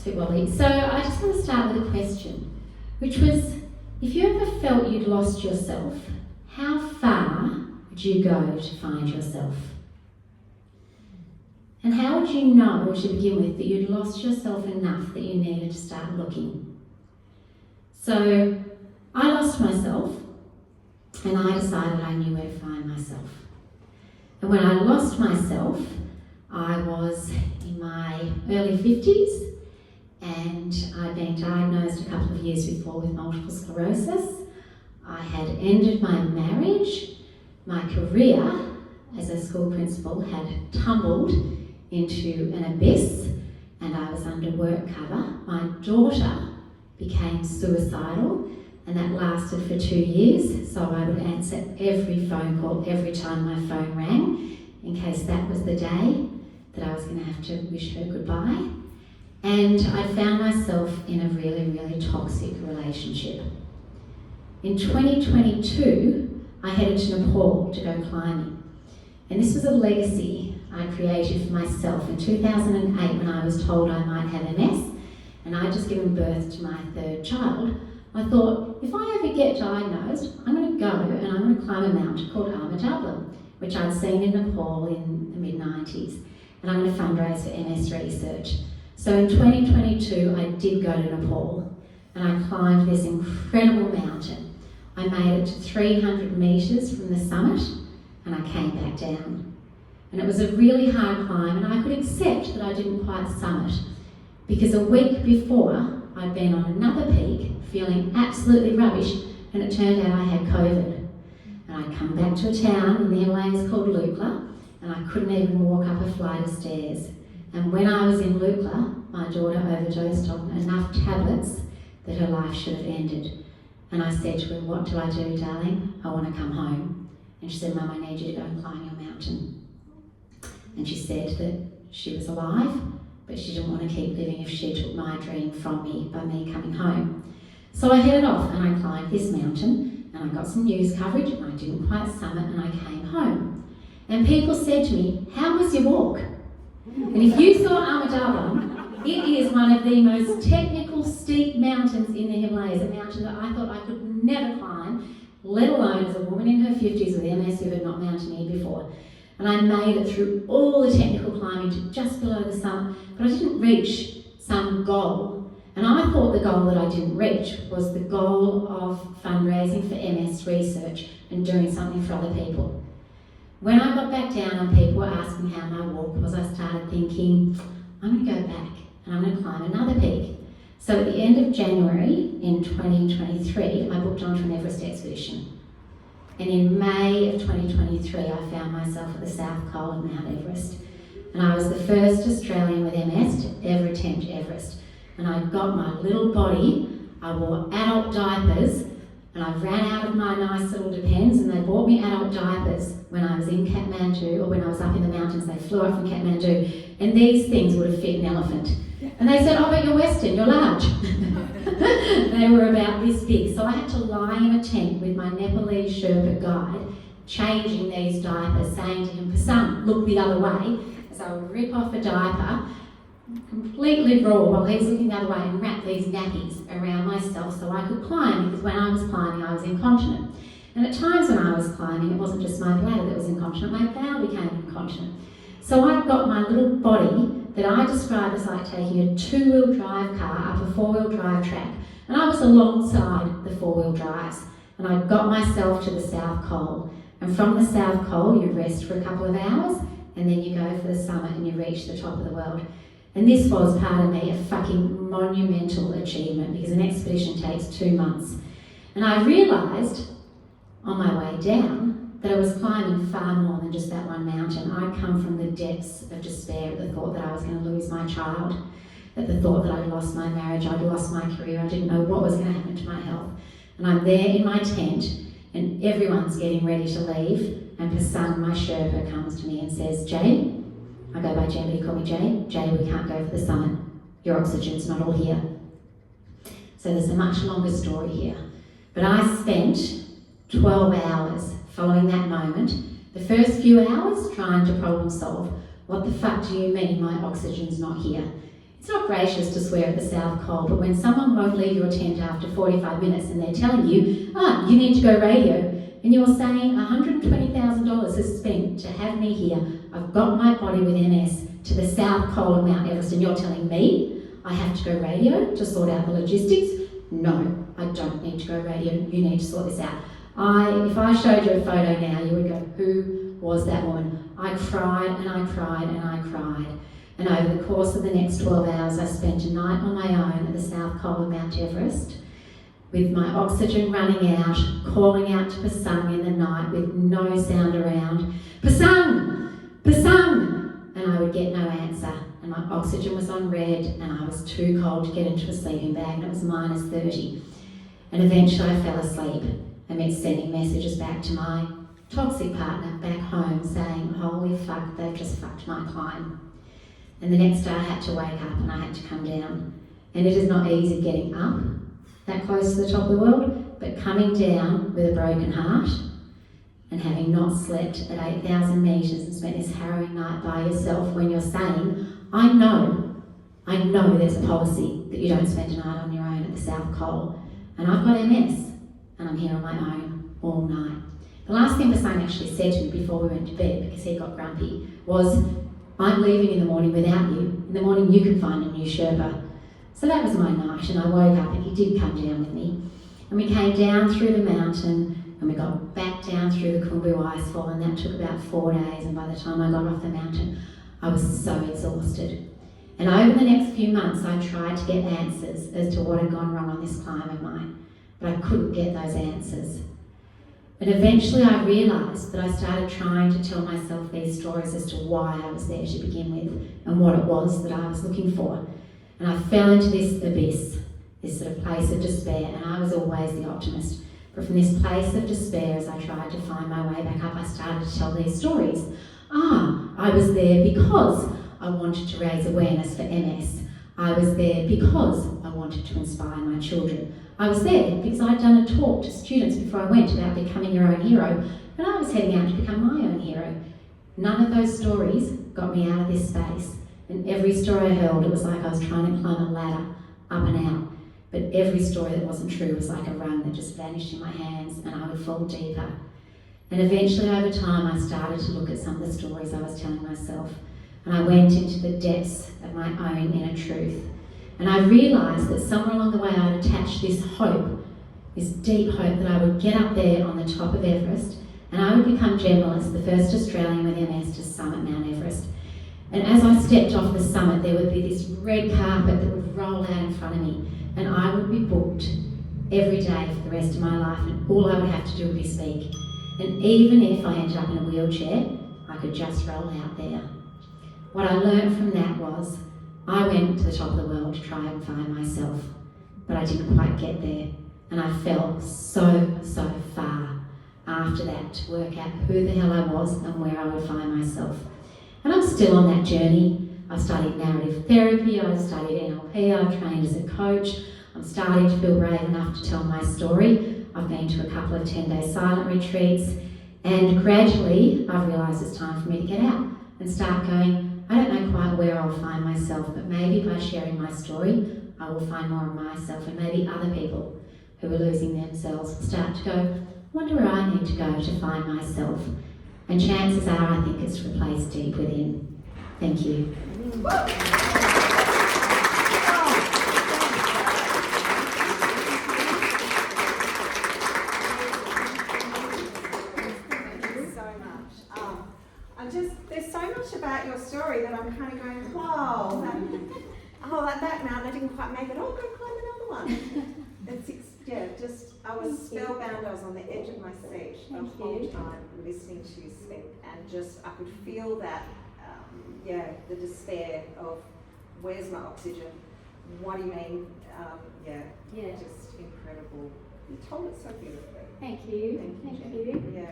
it's a bit wobbly. So I just want to start with a question, which was, if you ever felt you'd lost yourself, how far would you go to find yourself? And how would you know, to begin with, that you'd lost yourself enough that you needed to start looking? So I lost myself, and I decided I knew where to find myself. And when I lost myself, I was in my early 50s, and I'd been diagnosed a couple of years before with multiple sclerosis. I had ended my marriage. My career as a school principal had tumbled into an abyss, and I was under work cover. My daughter became suicidal, and that lasted for 2 years, so I would answer every phone call every time my phone rang, in case that was the day that I was going to have to wish her goodbye. And I found myself in a really, really toxic relationship. In 2022, I headed to Nepal to go climbing. And this was a legacy I created for myself. In 2008, when I was told I might have MS, and I'd just given birth to my third child, I thought, if I ever get diagnosed, I'm going to go and I'm going to climb a mountain called Armadablam, which I'd seen in Nepal in the mid-90s. And I'm going to fundraise for MS research. So in 2022, I did go to Nepal, and I climbed this incredible mountain. I made it to 300 metres from the summit, and I came back down. And it was a really hard climb, and I could accept that I didn't quite summit, because a week before, I'd been on another peak, feeling absolutely rubbish, and it turned out I had COVID. And I'd come back to a town in the Himalayas called Lukla, and I couldn't even walk up a flight of stairs. And when I was in Lukla, my daughter overdosed on enough tablets that her life should have ended. And I said to her, "What do I do, darling? I want to come home." And she said, "Mum, I need you to go and climb your mountain." And she said that she was alive, but she didn't want to keep living if she took my dream from me by me coming home. So I headed off and I climbed this mountain, and I got some news coverage, and I didn't quite summit, and I came home. And people said to me, "How was your walk?" And if you saw Armadablam, it is one of the most technical, steep mountains in the Himalayas, a mountain that I thought I could never climb, let alone as a woman in her 50s with MS who had not mountaineered before. And I made it through all the technical climbing to just below the summit, but I didn't reach some goal. And I thought the goal that I didn't reach was the goal of fundraising for MS research and doing something for other people. When I got back down and people were asking how my walk was, I started thinking, I'm going to go back and I'm going to climb another peak. So at the end of January in 2023, I booked onto an Everest expedition. And in May of 2023, I found myself at the South Col of Mount Everest. And I was the first Australian with MS to ever attempt Everest. And I got my little body, I wore adult diapers, and I ran out of my nice little Depends, and they bought me adult diapers when I was in Kathmandu, or when I was up in the mountains. They flew up from Kathmandu, and these things would have fit an elephant. And they said, "Oh, but you're Western, you're large." They were about this big. So I had to lie in a tent with my Nepalese Sherpa guide, changing these diapers, saying to him, "Pasam, look the other way," as I would rip off a diaper, completely raw, while he was looking the other way, and wrap these nappies around myself so I could climb, because when I was climbing I was incontinent. And at times when I was climbing, it wasn't just my bladder that was incontinent, my bowel became incontinent. So I got my little body that I describe as like taking a 2-wheel drive car up a 4-wheel drive track, and I was alongside the 4-wheel drives, and I got myself to the South Col. And from the South Col you rest for a couple of hours, and then you go for the summit and you reach the top of the world. And this was, pardon me, a fucking monumental achievement, because an expedition takes 2 months. And I realised on my way down that I was climbing far more than just that one mountain. I'd come from the depths of despair at the thought that I was going to lose my child, at the thought that I'd lost my marriage, I'd lost my career, I didn't know what was going to happen to my health. And I'm there in my tent, and everyone's getting ready to leave, and Pasang, my Sherpa, comes to me and says, "Jay," I go by Jay, but he called me Jay. "Jay, we can't go for the summit. Your oxygen's not all here." So there's a much longer story here. But I spent 12 hours following that moment. The first few hours trying to problem solve. What the fuck do you mean my oxygen's not here? It's not gracious to swear at the South Col, but when someone won't leave your tent after 45 minutes and they're telling you, you need to go radio, and you're saying $120,000 is spent to have me here, I've got my body with MS to the South Col of Mount Everest, and you're telling me I have to go radio to sort out the logistics? No, I don't need to go radio, you need to sort this out. If I showed you a photo now, you would go, who was that woman? I cried and I cried and I cried. And over the course of the next 12 hours, I spent a night on my own at the South Col of Mount Everest, with my oxygen running out, calling out to Pasang in the night with no sound around. Pasang! Pasang! And I would get no answer. And my oxygen was on red and I was too cold to get into a sleeping bag, and it was minus 30. And eventually I fell asleep amid sending messages back to my toxic partner back home saying, holy fuck, they've just fucked my climb. And the next day I had to wake up and I had to come down. And it is not easy getting up that close to the top of the world, but coming down with a broken heart and having not slept at 8,000 metres and spent this harrowing night by yourself, when you're saying, I know there's a policy that you don't spend a night on your own at the South Col, and I've got MS and I'm here on my own all night. The last thing Pasang actually said to me before we went to bed, because he got grumpy, was, I'm leaving in the morning without you. In the morning you can find a new Sherpa. So that was my night, and I woke up and he did come down with me. And we came down through the mountain and we got back down through the Khumbu icefall, and that took about 4 days, and by the time I got off the mountain I was so exhausted. And over the next few months I tried to get answers as to what had gone wrong on this climb of mine, but I couldn't get those answers. And eventually I realised that I started trying to tell myself these stories as to why I was there to begin with and what it was that I was looking for. And I fell into this abyss, this sort of place of despair, and I was always the optimist. But from this place of despair, as I tried to find my way back up, I started to tell these stories. I was there because I wanted to raise awareness for MS. I was there because I wanted to inspire my children. I was there because I'd done a talk to students before I went about becoming your own hero, and I was heading out to become my own hero. None of those stories got me out of this space, and every story I held, it was like I was trying to climb a ladder up and out, but every story that wasn't true was like a rung that just vanished in my hands, and I would fall deeper. And eventually over time I started to look at some of the stories I was telling myself, and I went into the depths of my own inner truth. And I realised that somewhere along the way I'd attached this hope, this deep hope that I would get up there on the top of Everest and I would become Jem Willis, the first Australian with MS to summit Mount Everest. And as I stepped off the summit, there would be this red carpet that would roll out in front of me, and I would be booked every day for the rest of my life, and all I would have to do would be speak. And even if I ended up in a wheelchair, I could just roll out there. What I learned from that was, I went to the top of the world to try and find myself, but I didn't quite get there. And I fell so far after that to work out who the hell I was and where I would find myself. And I'm still on that journey. I've studied narrative therapy, I've studied NLP, I've trained as a coach. I'm starting to feel brave enough to tell my story. I've been to a couple of 10-day silent retreats, and gradually I've realised it's time for me to get out and start going, I don't know quite where I'll find myself, but maybe by sharing my story, I will find more of myself, and maybe other people who are losing themselves will start to go, I wonder where I need to go to find myself. And chances are, I think it's replaced deep within. Thank you. There's so much about your story that I'm kind of going, whoa, at that mountain I didn't quite make it. Oh, go climb another one. I was spellbound. I was on the edge of my seat the whole time listening to you speak, and just I could feel that, the despair of where's my oxygen? What do you mean? Just incredible. You told it so beautifully. Thank you. Thank you. Yeah.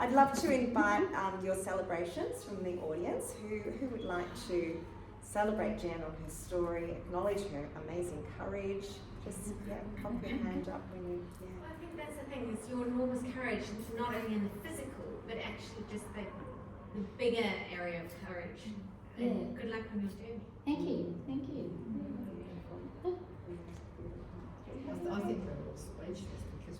I'd love to invite your celebrations from the audience. Who would like to celebrate Jen on her story, acknowledge her amazing courage? Just pop your hand up when you. I think that's the thing, is your enormous courage, not only in the physical, but actually just the bigger area of courage And good luck on your journey. Thank you. Thank you. I think we're all speechless because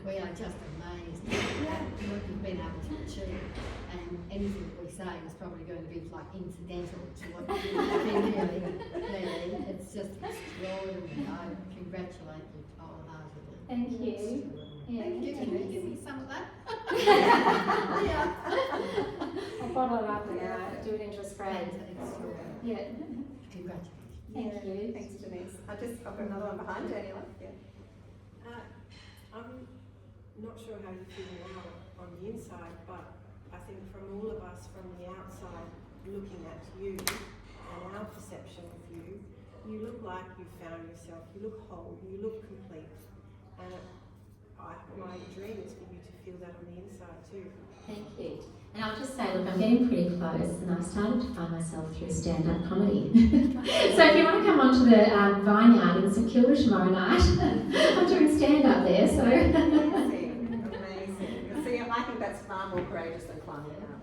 we are just amazed at what you've been able to achieve, and anything that we say is probably going to be like incidental to what you've been doing. Really, it's just extraordinary. I congratulate you wholeheartedly. Thank you. Yeah. Can you give me some of that? I'll bottle it up and do it interest free. Yeah. Congratulations. Thank you. Thanks, Denise. I've got another one behind Daniela. Yeah. I'm not sure how you feel now on the inside, but I think from all of us from the outside looking at you and our perception of you, you look like you found yourself, you look whole, you look complete. And my dream is for you to feel that on the inside too. Thank you. And I'll just say, look, I'm getting pretty close, and I've started to find myself through stand-up comedy. So if you want to come onto the Vineyard in St Kilda tomorrow night, I'm doing stand-up there, so... Amazing, amazing. See, I think that's far more courageous than climbing out.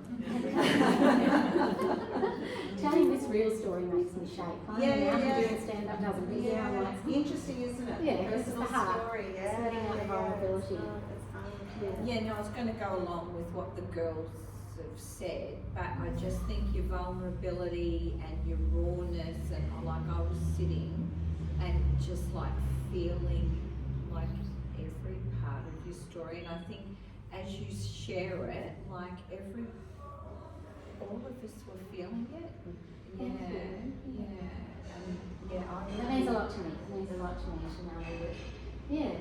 Telling this real story makes me shake. Climbing out and doing stand-up doesn't. But yeah, I'm like, it's interesting, isn't it? Yeah, it's Personal the heart. story, yeah. Letting out the vulnerability. It's fun. Yeah, no, I was going to go along with what the girls have said, but I just think your vulnerability and your rawness, and I was sitting and just like feeling like every part of your story, and I think as you share it, like all of us were feeling it. Thank Yeah, you. yeah, and yeah, That means a lot to me. It means a lot to me to know that, yeah.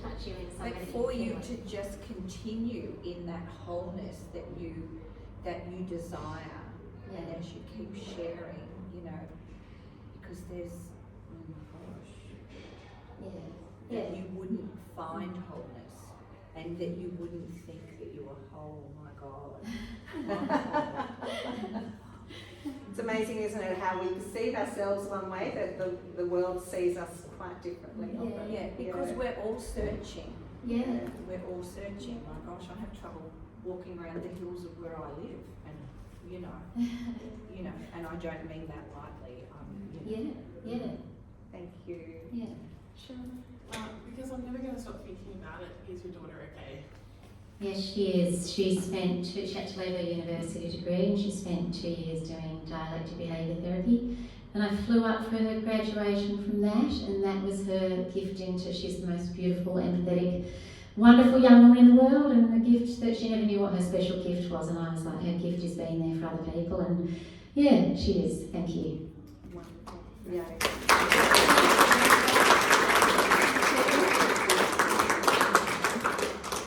touch you in some But for you to just continue in that wholeness that you desire, and as you keep sharing, because there's, that you wouldn't find wholeness, and that you wouldn't think that you were whole. My God. It's amazing, isn't it, how we perceive ourselves one way, that the world sees us quite differently. Yeah, because we're all searching. Yeah. We're all searching. My gosh, I have trouble walking around the hills of where I live, and and I don't mean that lightly. Yeah. Thank you. Yeah. Sure. Because I'm never going to stop thinking about it. Is your daughter okay? Yes, she is. She had to leave her university degree, and she spent 2 years doing dialectic behaviour therapy. And I flew up for her graduation from that, and that was her gift into, she's the most beautiful, empathetic, wonderful young woman in the world, and a gift that she never knew what her special gift was, and I was like, her gift is being there for other people, and yeah, she is. Thank you. Wonderful. Yeah.